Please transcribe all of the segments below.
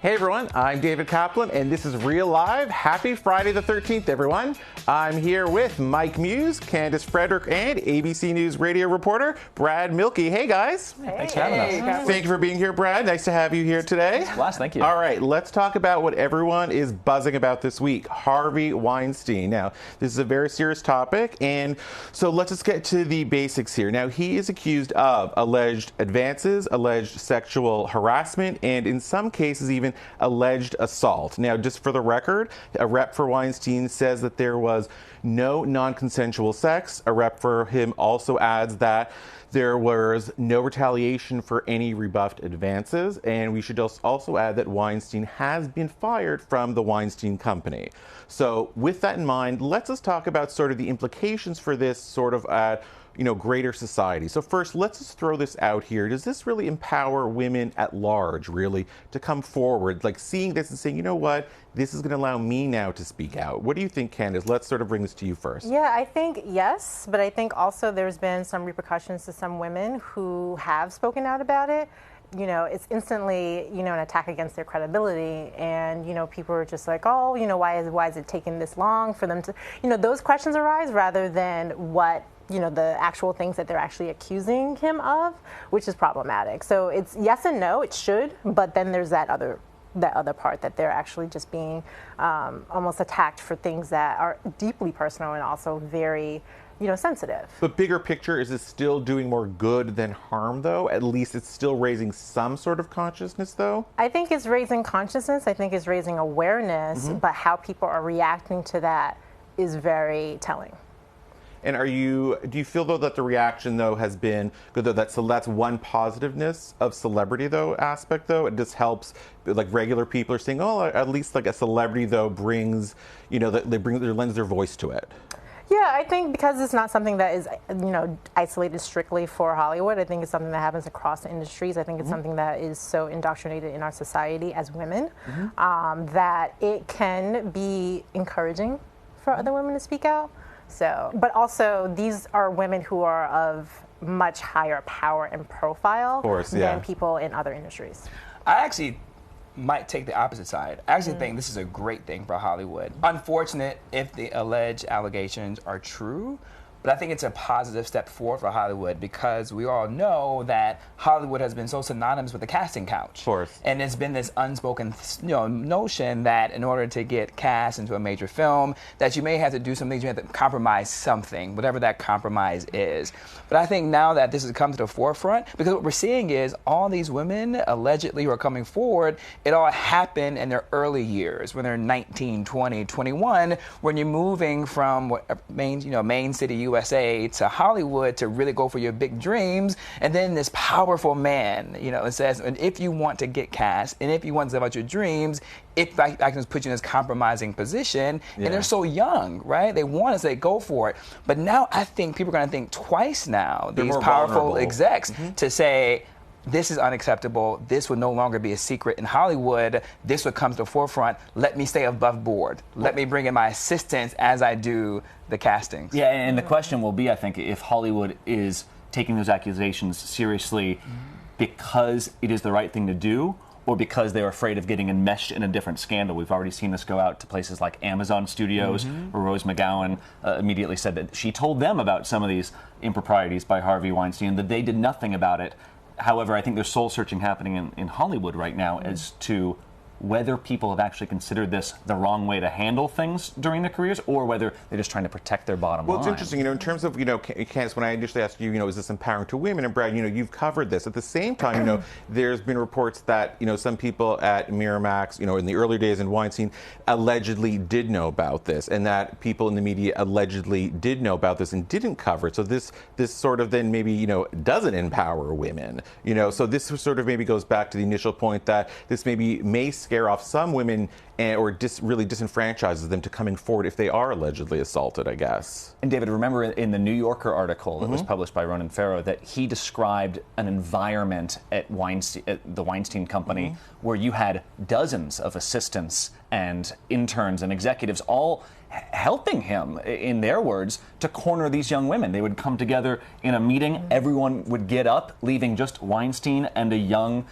Hey everyone, I'm David Caplan, and this is Real Live. Happy Friday the 13th, everyone. I'm here with Muse, Candice Frederick, and ABC News radio reporter Brad Mielke. Hey guys. Hey. Thanks for having us. Thank you for being here, Brad. Nice to have you here today. Blast, thank you. All right, let's talk about what everyone is buzzing about this week, Harvey Weinstein. Now, this is a very serious topic, and so let's just get to the basics here. Now, he is accused of alleged advances, alleged sexual harassment, and in some cases even alleged assault. Now, just for the record, a rep for Weinstein says that there was no non-consensual sex. A rep for him also adds that there was no retaliation for any rebuffed advances. And we should also add that Weinstein has been fired from the Weinstein Company. So with that in mind, let's just talk about sort of the implications for this sort of greater society. So first, let's just throw this out here. Does this really empower women at large, really, to come forward, like seeing this and saying, you know what, this is going to allow me now to speak out? What do you think, Candice? Let's sort of bring this to you first. Yeah, I think yes, but I think also there's been some repercussions to some women who have spoken out about it. You know, it's instantly, an attack against their credibility. And, people are just like, oh, why is it taking this long for them to, those questions arise rather than what, the actual things that they're actually accusing him of, which is problematic. So it's yes and no, it should, but then there's that other part that they're actually just being almost attacked for things that are deeply personal and also very, sensitive. But bigger picture, is it still doing more good than harm, though? At least it's still raising some sort of consciousness, though? I think it's raising consciousness. I think it's raising awareness, but how people are reacting to that is very telling. And do you feel, though, that the reaction, though, has been good, though? So that's one positiveness of celebrity, though, aspect, though? It just helps, like, regular people are saying, oh, at least, like, a celebrity, though, brings, they lends their voice to it. Yeah, I think because it's not something that is, isolated strictly for Hollywood. I think it's something that happens across the industries. I think it's something that is so indoctrinated in our society as women that it can be encouraging for other women to speak out. So, but also these are women who are of much higher power and profile than people in other industries. I actually might take the opposite side. I actually think this is a great thing for Hollywood. Unfortunate if the alleged allegations are true, but I think it's a positive step forward for Hollywood because we all know that Hollywood has been so synonymous with the casting couch. Of course. And it's been this unspoken notion that in order to get cast into a major film, that you may have to do some things, you have to compromise something, whatever that compromise is. But I think now that this has come to the forefront, because what we're seeing is all these women allegedly who are coming forward, it all happened in their early years, when they're 19, 20, 21, when you're moving from main city USA to Hollywood to really go for your big dreams, and then this powerful man, it says, and if you want to get cast, and if you want to live out your dreams, if I can just put you in this compromising position, and they're so young, right? They want to say, go for it. But now I think people are going to think twice now, these powerful execs, to say, this is unacceptable. This would no longer be a secret in Hollywood. This would come to the forefront. Let me stay above board. Let me bring in my assistants as I do the castings. Yeah, and the question will be, I think, if Hollywood is taking those accusations seriously because it is the right thing to do, or because they're afraid of getting enmeshed in a different scandal. We've already seen this go out to places like Amazon Studios, where Rose McGowan immediately said that she told them about some of these improprieties by Harvey Weinstein, that they did nothing about it. However, I think there's soul searching happening in Hollywood right now as to whether people have actually considered this the wrong way to handle things during their careers, or whether they're just trying to protect their bottom line. Well, it's interesting, in terms of, Candice, when I initially asked you, is this empowering to women? And Brad, you've covered this. At the same time, there's been reports that, some people at Miramax, in the earlier days in Weinstein, allegedly did know about this, and that people in the media allegedly did know about this and didn't cover it. So this sort of then maybe, doesn't empower women, so this sort of maybe goes back to the initial point that this maybe may scare off some women or really disenfranchises them to coming forward if they are allegedly assaulted, I guess. And David, remember in the New Yorker article that was published by Ronan Farrow that he described an environment at the Weinstein Company where you had dozens of assistants and interns and executives all helping him, in their words, to corner these young women. They would come together in a meeting. Everyone would get up, leaving just Weinstein and a young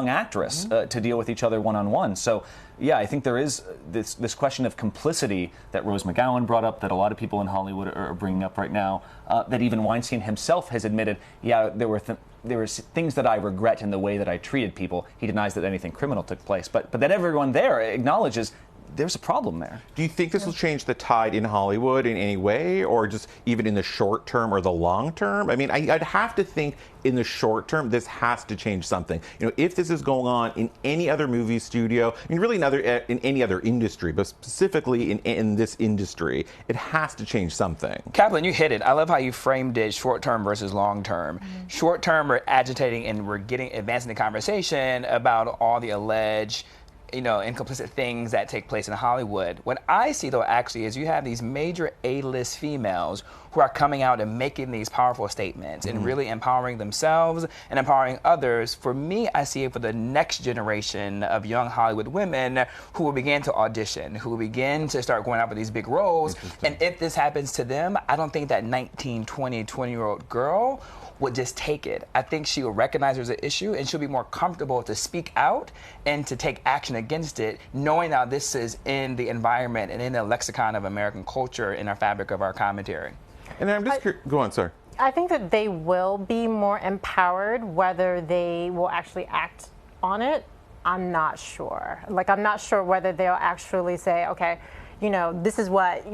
actress to deal with each other one-on-one. So, yeah, I think there is this question of complicity that Rose McGowan brought up, that a lot of people in Hollywood are bringing up right now, that even Weinstein himself has admitted, yeah, there were things that I regret in the way that I treated people. He denies that anything criminal took place, but that everyone there acknowledges there's a problem there. Do you think this will change the tide in Hollywood in any way, or just even in the short term or the long term? I mean, I'd have to think in the short term, this has to change something. You know, if this is going on in any other movie studio, I mean, really in any other industry, but specifically in this industry, it has to change something. Caplan, you hit it. I love how you framed it short term versus long term. Short term, we're agitating and we're advancing the conversation about all the alleged complicit things that take place in Hollywood. What I see, though, actually, is you have these major A-list females who are coming out and making these powerful statements and really empowering themselves and empowering others. For me, I see it for the next generation of young Hollywood women who will begin to audition, who will begin to start going out for these big roles. And if this happens to them, I don't think that 19, 20-year-old girl would just take it. I think she will recognize there's an issue and she'll be more comfortable to speak out and to take action against it, knowing now this is in the environment and in the lexicon of American culture, in our fabric of our commentary. And I'm just curious, go on, sorry. I think that they will be more empowered. Whether they will actually act on it, I'm not sure. Like, I'm not sure whether they'll actually say, okay, this is what,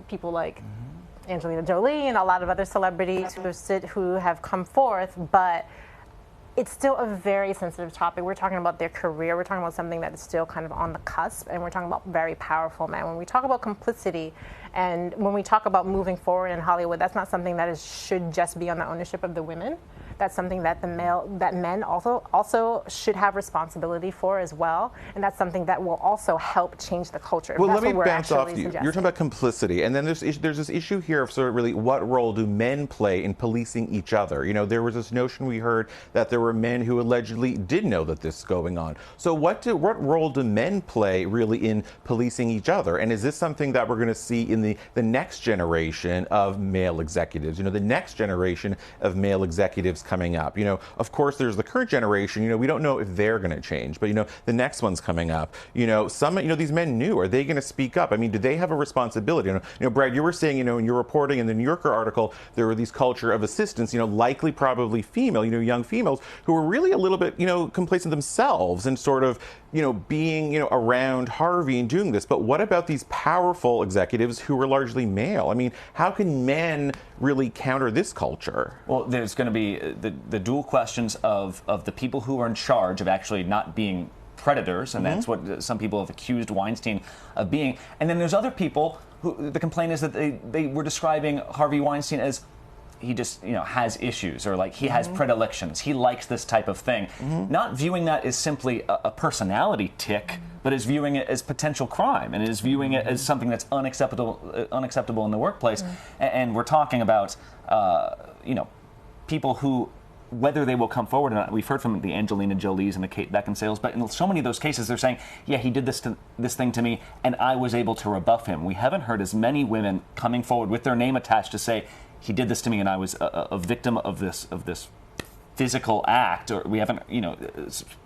people like Angelina Jolie and a lot of other celebrities who have come forth, but it's still a very sensitive topic. We're talking about their career. We're talking about something that is still kind of on the cusp, and we're talking about very powerful men. When we talk about complicity and when we talk about moving forward in Hollywood, that's not something that should just be on the ownership of the women. That's something that men also should have responsibility for as well, and that's something that will also help change the culture. Well, let me bounce off you. You're talking about complicity, and then there's this issue here of sort of really what role do men play in policing each other? There was this notion we heard that there were men who allegedly did know that this is going on. So what role do men play really in policing each other? And is this something that we're going to see in the next generation of male executives? The next generation of male executives coming up. Of course, there's the current generation. We don't know if they're going to change, but the next one's coming up. Some these men knew. Are they going to speak up? I mean, do they have a responsibility? Brad, you were saying, in your reporting in the New Yorker article, there were these culture of assistants. Likely, probably female, young females who were really a little bit, complacent themselves and sort of, being, around Harvey and doing this. But what about these powerful executives who were largely male? I mean, how can men really counter this culture? Well, there's going to be the dual questions of the people who are in charge of actually not being predators, and that's what some people have accused Weinstein of being. And then there's other people who the complaint is that they were describing Harvey Weinstein as he just has issues, or like he has predilections, he likes this type of thing, not viewing that as simply a personality tick, but is viewing it as potential crime, and is viewing it as something that's unacceptable in the workplace. And we're talking about people who, whether they will come forward or not, we've heard from the Angelina Jolies and the Kate Beckinsales, but in so many of those cases they're saying, yeah, he did this thing to me and I was able to rebuff him. We haven't heard as many women coming forward with their name attached to say, he did this to me and I was a victim of this physical act. Or we haven't,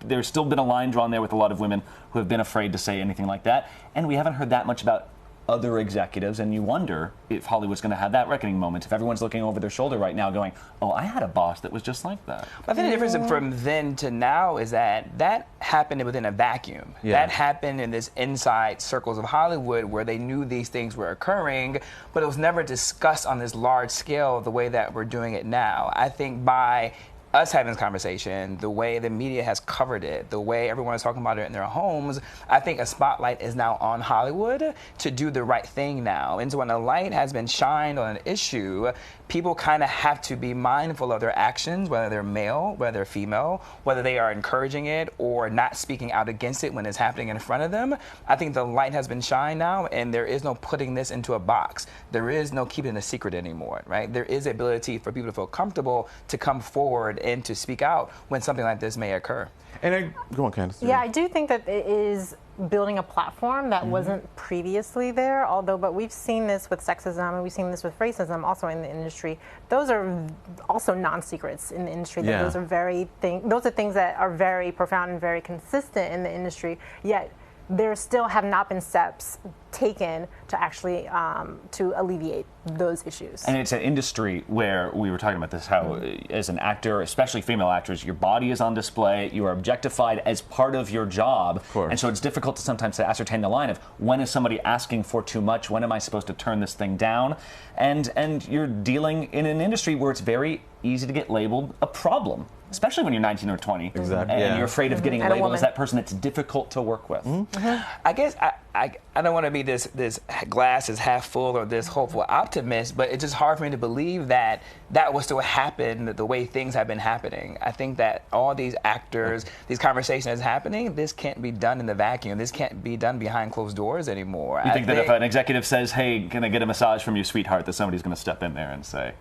there's still been a line drawn there with a lot of women who have been afraid to say anything like that. And we haven't heard that much about other executives, and you wonder if Hollywood's going to have that reckoning moment, if everyone's looking over their shoulder right now going, oh, I had a boss that was just like that. I think the difference from then to now is that happened within a vacuum. Yeah. That happened in this inside circles of Hollywood where they knew these things were occurring, but it was never discussed on this large scale the way that we're doing it now. I think by us having this conversation, the way the media has covered it, the way everyone is talking about it in their homes, I think a spotlight is now on Hollywood to do the right thing now. And so when a light has been shined on an issue, people kind of have to be mindful of their actions, whether they're male, whether they're female, whether they are encouraging it or not speaking out against it when it's happening in front of them. I think the light has been shined now, and there is no putting this into a box. There is no keeping it a secret anymore, right? There is the ability for people to feel comfortable to come forward and to speak out when something like this may occur. And go on, Candice. Yeah, I do think that it is building a platform that wasn't previously there, but we've seen this with sexism and we've seen this with racism also in the industry. Those are also non-secrets in the industry. Yeah. Those are things that are very profound and very consistent in the industry, yet there still have not been steps taken to actually to alleviate those issues. And it's an industry where we were talking about this, how as an actor, especially female actors, your body is on display, you are objectified as part of your job. Of course. And so it's difficult to sometimes to ascertain the line of when is somebody asking for too much, when am I supposed to turn this thing down? And you're dealing in an industry where it's very easy to get labeled a problem, especially when you're 19 or 20. Exactly. And Yeah. you're afraid of getting And a labeled woman. as that person that's difficult to work with. I guess I don't want to be this glass is half full or this hopeful optimist, but it's just hard for me to believe that will still happen the way things have been happening. I think that all these actors, these conversations happening, this can't be done in the vacuum. This can't be done behind closed doors anymore. You think that if an executive says, "Hey, can I get a massage from you, sweetheart," that somebody's going to step in there and say,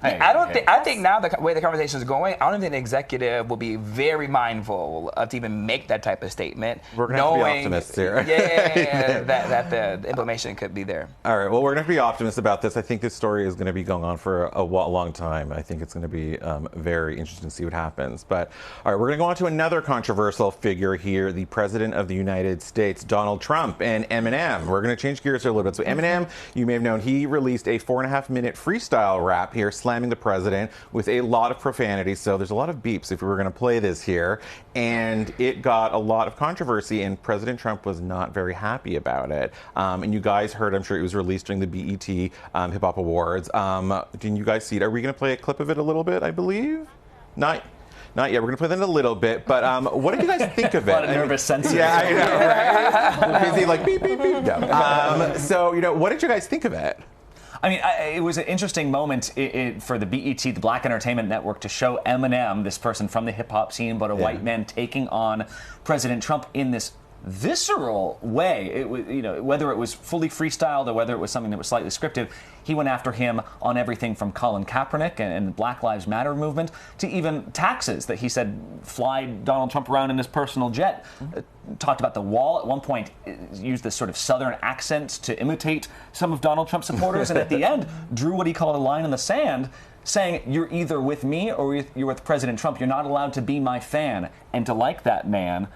"Hey"? I think now the way the conversation is going, I don't think the executive will be very mindful of to even make that type of statement. We're going to have to be knowing, optimists here. Yeah, that the implementation could be there. All right. Well, we're going to be optimists about this. I think this story is going to be going on for a long time. I think it's going to be very interesting to see what happens. But all right, we're going to go on to another controversial figure here, the President of the United States, Donald Trump, and Eminem. We're going to change gears here a little bit. So Eminem, you may have known, he released a 4.5-minute freestyle rap here, slamming the president with a lot of profanity. So there's a lot of beeps if we were going to play this here. And it got a lot of controversy, and President Trump was not very happy about it. And you guys heard, I'm sure it was released during the BET Hip Hop Awards. Didn't you guys see it? Are we going to play a clip of it a little bit, I believe? Not yet. We're going to play that in a little bit. But what did you guys think of it? A lot of nervous sensitive. Yeah, I know, right? We're busy like beep, beep, beep. No. So, what did you guys think of it? I mean, it was an interesting moment for the BET, the Black Entertainment Network, to show Eminem, this person from the hip-hop scene, but a white man taking on President Trump in this visceral way. It was, whether it was fully freestyled or whether it was something that was slightly scripted, he went after him on everything from Colin Kaepernick and the Black Lives Matter movement to even taxes that he said fly Donald Trump around in his personal jet. Talked about the wall at one point, used this sort of southern accent to imitate some of Donald Trump's supporters, and at the end drew what he called a line in the sand, saying, "You're either with me or you're with President Trump. You're not allowed to be my fan." And to like that man,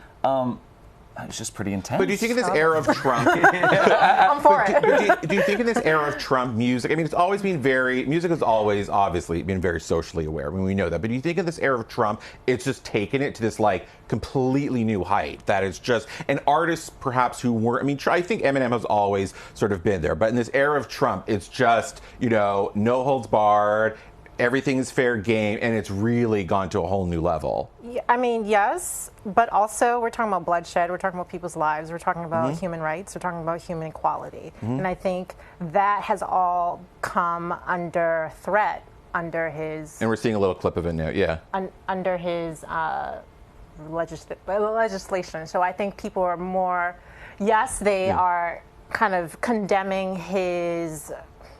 it's just pretty intense. But do you think in this era of Trump, I'm for it. do you think in this era of Trump music, I mean, it's always been music has always obviously been very socially aware. I mean, we know that. But do you think in this era of Trump, it's just taken it to this completely new height that it's just, and artists perhaps who weren't, I mean, I think Eminem has always sort of been there. But in this era of Trump, it's just, no holds barred. Everything's fair game, and it's really gone to a whole new level. Yeah, I mean, yes, but also we're talking about bloodshed, we're talking about people's lives, we're talking about human rights, we're talking about human equality. And I think that has all come under threat under his... And we're seeing a little clip of it now, yeah. Under his legislation. So I think people are more... Yes, they are kind of condemning his...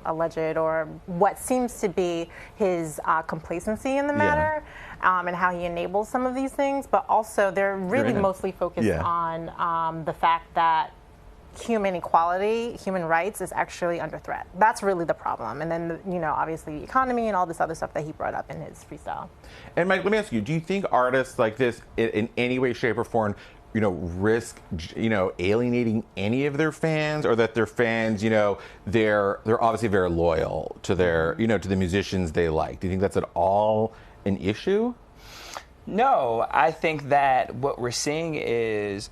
alleged or what seems to be his complacency in the matter and how he enables some of these things, but also they're really mostly focused on the fact that human equality, human rights is actually under threat. That's really the problem. And then, obviously the economy and all this other stuff that he brought up in his freestyle. And Mike, let me ask you, do you think artists like this in any way, shape, or form risk, alienating any of their fans, or that their fans, they're obviously very loyal to their, to the musicians they like? Do you think that's at all an issue? No, I think that what we're seeing is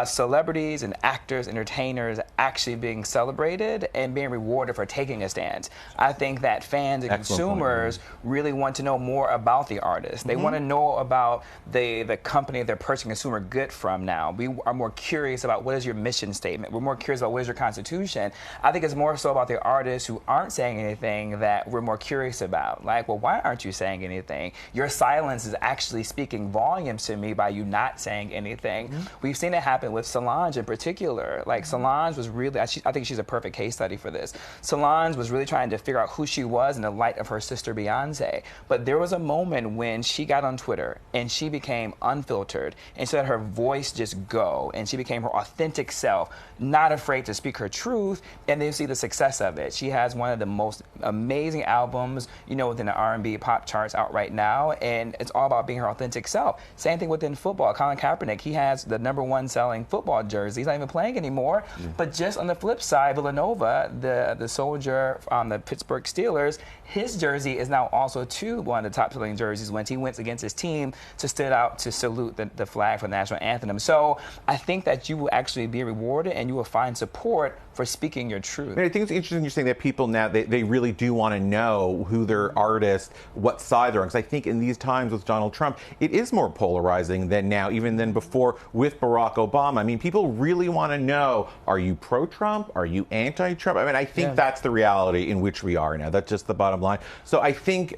celebrities and actors, entertainers actually being celebrated and being rewarded for taking a stance. I think that fans and consumers really want to know more about the artist. They want to know about the company they're purchasing consumer good from now. We are more curious about what is your mission statement. We're more curious about what is your constitution. I think it's more so about the artists who aren't saying anything that we're more curious about. Like, well, why aren't you saying anything? Your silence is actually speaking volumes to me by you not saying anything. We've seen thing that happened with Solange in particular, like Solange was really, I think she's a perfect case study for this. Solange was really trying to figure out who she was in the light of her sister Beyonce. But there was a moment when she got on Twitter and she became unfiltered and she let her voice just go, and she became her authentic self, not afraid to speak her truth, and then you see the success of it. She has one of the most amazing albums, you know, within the R&B pop charts out right now, and it's all about being her authentic self. Same thing within football. Colin Kaepernick, he has the #1 selling football jersey. He's not even playing anymore. But just on the flip side, Villanova, the soldier on the Pittsburgh Steelers, his jersey is now also one of the top selling jerseys when he went against his team to stand out to salute the flag for the national anthem. So I think that you will actually be rewarded and you will find support for speaking your truth. I think it's interesting you're saying that people now, they really do want to know who their artist, what side they're on. Because I think in these times with Donald Trump, it is more polarizing than now, even than before with Barack Obama. I mean, people really want to know, are you pro-Trump? Are you anti-Trump? I mean, I think that's the reality in which we are now. That's just the bottom line. So I think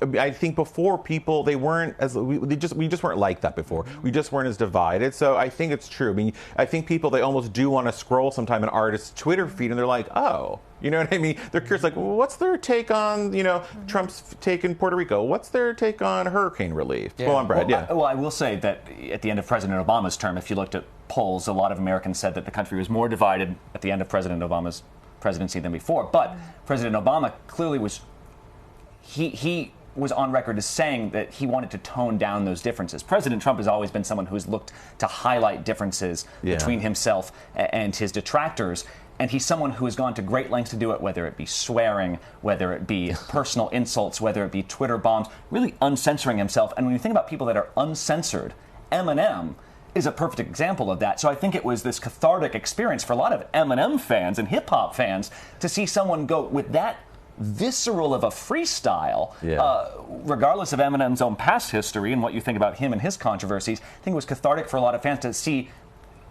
before people, they weren't as, we just weren't like that before. We just weren't as divided. So I think it's true. I mean, I think people, they almost do want to scroll sometime an artist's Twitter feed and they're like, oh, you know what I mean? They're curious, like, well, what's their take on, you know, Trump's take in Puerto Rico? What's their take on hurricane relief? Go on, Brad. I will say that at the end of President Obama's term, if you looked at polls, a lot of Americans said that the country was more divided at the end of President Obama's presidency than before. But President Obama clearly was, he was on record as saying that he wanted to tone down those differences. President Trump has always been someone who's looked to highlight differences between himself and his detractors. And he's someone who has gone to great lengths to do it, whether it be swearing, whether it be personal insults, whether it be Twitter bombs, really uncensoring himself. And when you think about people that are uncensored, Eminem is a perfect example of that. So I think it was this cathartic experience for a lot of Eminem fans and hip-hop fans to see someone go with that visceral of a freestyle, regardless of Eminem's own past history and what you think about him and his controversies. I think it was cathartic for a lot of fans to see,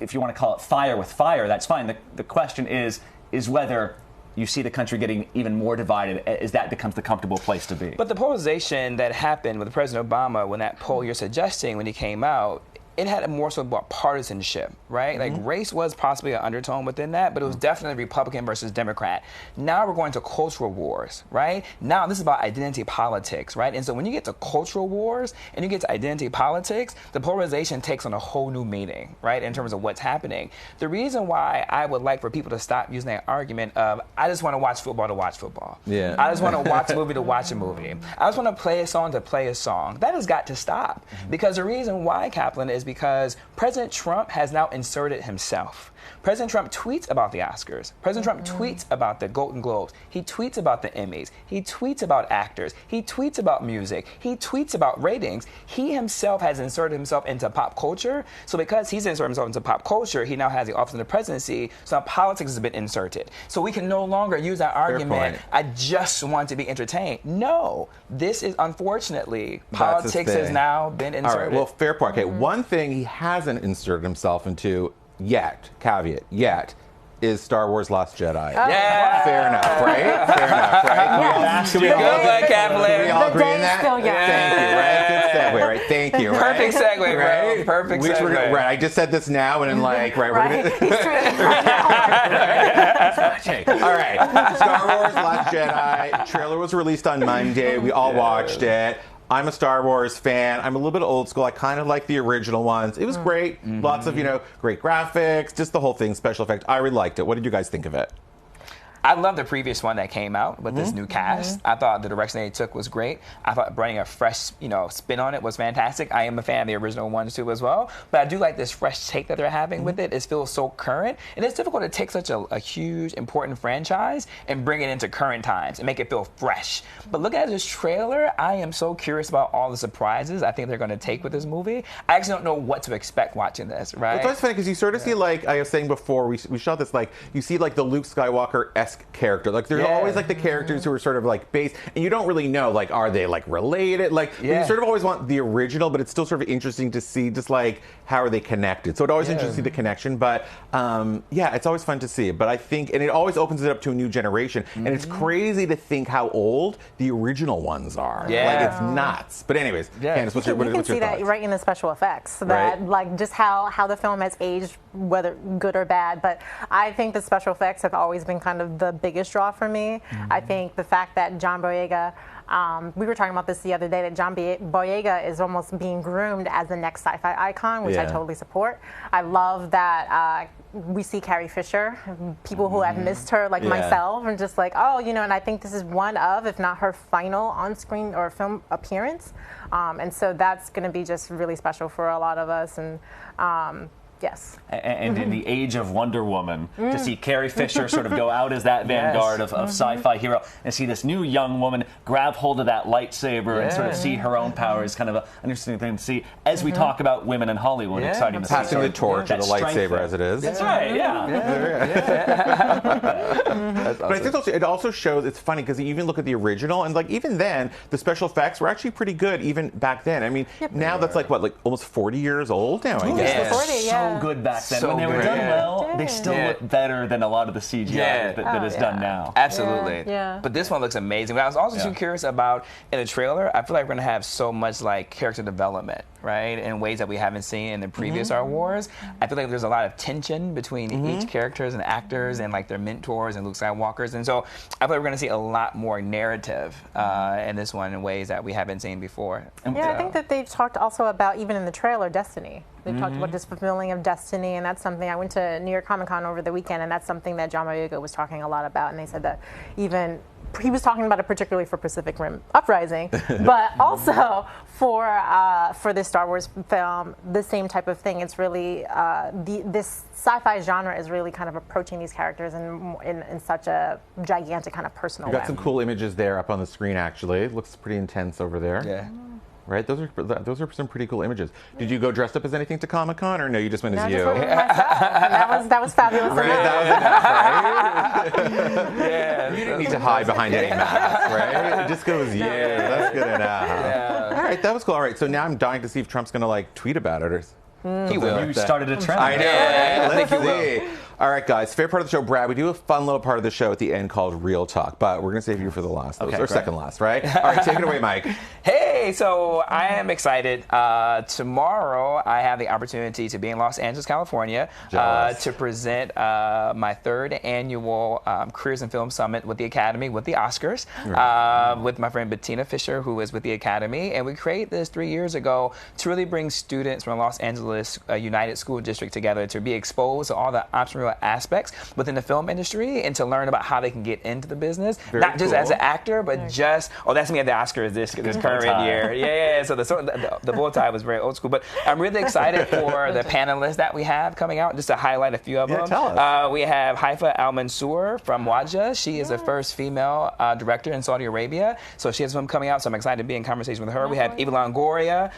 if you want to call it fire with fire, that's fine. The question is whether you see the country getting even more divided as that becomes the comfortable place to be. But the polarization that happened with President Obama when that poll you're suggesting, when he came out, it had more so about partisanship, right? Like race was possibly an undertone within that, but it was definitely Republican versus Democrat. Now we're going to cultural wars, right? Now this is about identity politics, right? And so when you get to cultural wars and you get to identity politics, the polarization takes on a whole new meaning, right? In terms of what's happening. The reason why I would like for people to stop using that argument of, I just want to watch football to watch football. Yeah. I just want to watch a movie to watch a movie. I just want to play a song to play a song. That has got to stop. Because the reason why, Caplan, is because President Trump has now inserted himself. President Trump tweets about the Oscars. President Trump tweets about the Golden Globes. He tweets about the Emmys. He tweets about actors. He tweets about music. He tweets about ratings. He himself has inserted himself into pop culture. So because he's inserted himself into pop culture, he now has the office of the presidency. So now politics has been inserted. So we can no longer use that argument, I just want to be entertained. No, this is, unfortunately, politics has now been inserted. All right, well, fair point. Okay, one thing he hasn't inserted himself into yet, caveat, yet, is Star Wars Last Jedi. Yeah. Fair enough, right? Fair enough, right? Can we all agree on that? Thank you, right? Good segue, right? Thank you, right? Perfect segue, right? bro. Perfect segue. Right, I just said this now and then like, right, Right. we're gonna... Okay, all right. Star Wars Last Jedi. Trailer was released on Monday. We all watched it. I'm a Star Wars fan. I'm a little bit old school. I kind of like the original ones. It was great. Lots of, great graphics, just the whole thing, special effect. I really liked it. What did you guys think of it? I love the previous one that came out with this new cast. I thought the direction they took was great. I thought bringing a fresh, spin on it was fantastic. I am a fan of the original ones too as well. But I do like this fresh take that they're having with it. It feels so current. And it's difficult to take such a huge, important franchise and bring it into current times and make it feel fresh. But looking at this trailer, I am so curious about all the surprises I think they're going to take with this movie. I actually don't know what to expect watching this, right? It's always funny because you sort of see, like I was saying before, we shot this, like, you see, like, the Luke Skywalker-esque esque character. Like there's always like the characters who are sort of like based, and you don't really know like are they like related? Like you sort of always want the original, but it's still sort of interesting to see just like how are they connected. So it always interesting to see the connection, but yeah, it's always fun to see. But I think, and it always opens it up to a new generation, and it's crazy to think how old the original ones are. Like it's nuts. But anyways, Candice, what's your you can what's your see that thoughts? right in the special effects, that like just how the film has aged, whether good or bad. But I think the special effects have always been kind of the biggest draw for me. I think the fact that John Boyega, we were talking about this the other day, that John Boyega is almost being groomed as the next sci-fi icon, which I totally support. I love that we see Carrie Fisher, people who have missed her, like myself, and just like, oh, you know, and I think this is one of, if not her final on-screen or film appearance. And so that's going to be just really special for a lot of us. And yes. And in the age of Wonder Woman, to see Carrie Fisher sort of go out as that vanguard of sci-fi hero, and see this new young woman grab hold of that lightsaber and sort of see her own power is kind of an interesting thing to see as we talk about women in Hollywood. Exciting to see. Passing the torch of the lightsaber as it is. That's right, But I think also, it also shows, it's funny because you even look at the original, and like even then, the special effects were actually pretty good even back then. I mean, now that's like what, like almost 40 years old now, I guess. 40, So good back then. When they were done well, they still look better than a lot of the CGI that is done now. Absolutely. But this one looks amazing. But I was also too curious about, in the trailer, I feel like we're going to have so much like character development, right, in ways that we haven't seen in the previous Star Wars. I feel like there's a lot of tension between each characters and actors and like their mentors and Luke Skywalkers. And so I feel like we're going to see a lot more narrative in this one in ways that we haven't seen before. I think that they've talked also about, even in the trailer, destiny. They talked about this fulfilling of destiny, and that's something. I went to New York Comic Con over the weekend, and that's something that John Boyega was talking a lot about. And they said that even he was talking about it particularly for Pacific Rim Uprising, but also for this Star Wars film, the same type of thing. It's really this sci-fi genre is really kind of approaching these characters in such a gigantic kind of personal way. You got some cool images there up on the screen. Actually, it looks pretty intense over there. Yeah. Right, those are some pretty cool images. Did you go dressed up as anything to Comic-Con, or no? You just went as you. Just went as myself. That was fabulous. Right, that was enough, right? You didn't need to hide behind any mask, right? It just goes, that's good enough. All right, that was cool. All right, so now I'm dying to see if Trump's gonna like tweet about it or. He will. You started a trend. I know. Right? Let's see. All right, guys. Favorite part of the show, Brad. We do a fun little part of the show at the end called Real Talk, but we're gonna save you for the last, or second last, right? All right, take it away, Mike. Hey, so I am excited. Tomorrow, I have the opportunity to be in Los Angeles, California, to present my third annual Careers in Film Summit with the Academy, with the Oscars, with my friend Bettina Fisher, who is with the Academy. And we created this 3 years ago to really bring students from Los Angeles United School District together to be exposed to all the entrepreneurial aspects within the film industry and to learn about how they can get into the business, not just as an actor, but just, that's me at the Oscars this current year. Yeah, so the bow tie was very old school. But I'm really excited for the panelists that we have coming out, just to highlight a few of them. Tell us. We have Haifa Al-Mansour from Wajah. She is the first female director in Saudi Arabia. So she has one coming out, so I'm excited to be in conversation with her. We have Eva Longoria.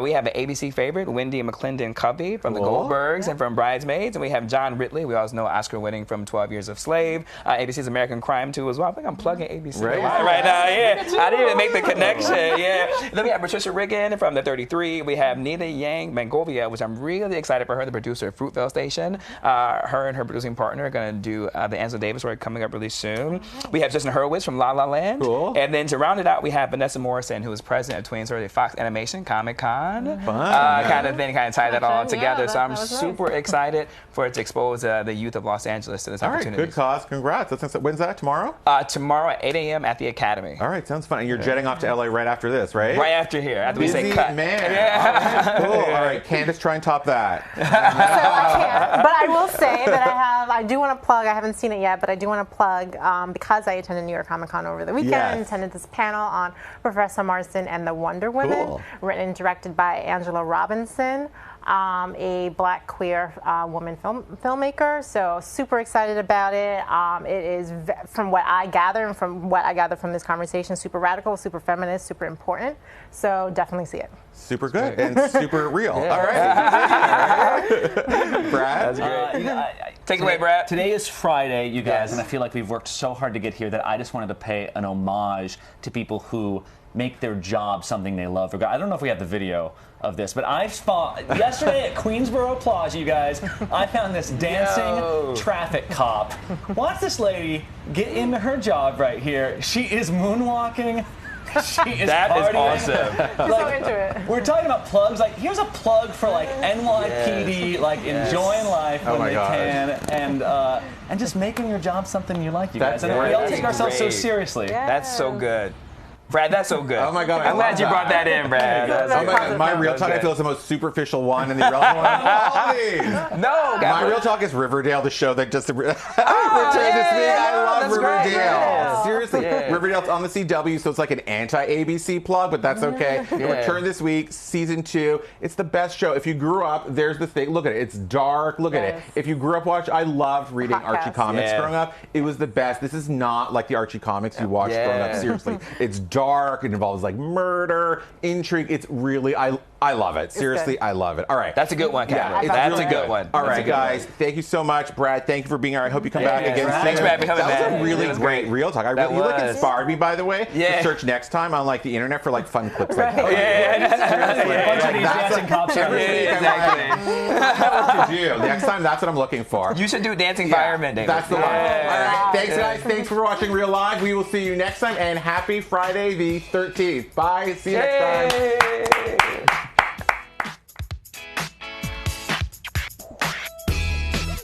We have an ABC favorite, Wendy McClendon-Covey from the Goldbergs and from Bridesmaids. And we have John Ridley. We also know Oscar winning from 12 Years a Slave. ABC's American Crime too as well. I think I'm plugging ABC right now. Yeah, I didn't even make the connection. Yeah. Then we have Patricia Riggin from the 33. We have Nina Yang Mangovia, which I'm really excited for her, the producer of Fruitvale Station. Her and her producing partner are going to do the Ansel Davis story coming up really soon. We have Justin Hurwitz from La La Land. Cool. And then to round it out, we have Vanessa Morrison, who is president of 20th Century Fox Animation Comic Con. Kind of tie that all together. So I'm super excited for it to expose the youth of Los Angeles to this opportunity. All right, good cause. Congrats. When's that? Tomorrow? Tomorrow at 8 a.m. at the Academy. All right, sounds fun. And you're jetting off to LA right after this, right? Right after here, after we say cut. Man. Yeah. Cool. All right, Candice, try and top that. So I can't, but I will say that I do want to plug, I haven't seen it yet, but I do want to plug, because I attended New York Comic Con over the weekend, attended this panel on Professor Marston and the Wonder Women, written and directed by Angela Robinson. a Black queer woman filmmaker. So super excited about it. It is, from what I gather and from what I gather from this conversation, super radical, super feminist, super important. So definitely see it. Super good and super real. All right. Brad? That's great. Take it away, Brad. Today is Friday, you guys, Yes. and I feel like we've worked so hard to get here that I just wanted to pay an homage to people who make their job something they love. I don't know if we have the video of this, but I saw yesterday at Queensboro Plaza, you guys, I found this dancing traffic cop. Watch this lady get into her job right here. She is moonwalking. She is That is partying. awesome. So into it. We're talking about plugs. Like, here's a plug for like NYPD, like enjoying life when my they gosh. can, and just making your job something you like, you That's guys. And we great. all take ourselves so Great. seriously. Yeah. That's so good. Brad, that's so good. Oh my God, I I'm glad love you that. brought that in, Brad. There you go. Oh my God, my real That's talk, I good. feel, is the most superficial one and the irrelevant one. Always. No, My real talk is Riverdale, the show that just returned this week. yeah, I love that's great. Riverdale. Yeah. Seriously, Yeah. Riverdale's on the CW, so it's like an anti-ABC plug, but that's okay. It returned this week, season 2. It's the best show. If you grew up, there's the thing. Look at it. It's dark. Look at it. Yes. If you grew up watching, I loved reading Hot Archie cast. comics Yeah. growing up. It was the best. This is not like the Archie comics you watched growing up. Yeah. Seriously, it's dark. It involves like murder, intrigue. It's really I love it. Seriously, good. I love it. All right. That's a good one, Yeah, Caplan. it's That's really a good one. All That's a right, good one. guys. Thank you so much, Brad. Thank you for being here. I hope you come back again soon. Thanks, Brad, for coming, That was man. a really It was great great. real talk. That You like was. inspired me, by the way, Yeah. to search next time on like the internet for like fun clips like that. Seriously, a bunch of these That's dancing cops every are week I'm exactly. like, I know what to do. Next time, that's what I'm looking for. You should do Dancing Yeah, Fireman, David. That's the one. All right. Thanks, Yeah. guys. Thanks for watching Real Live. We will see you next time, and happy Friday the 13th. Bye. See you next time. Yay.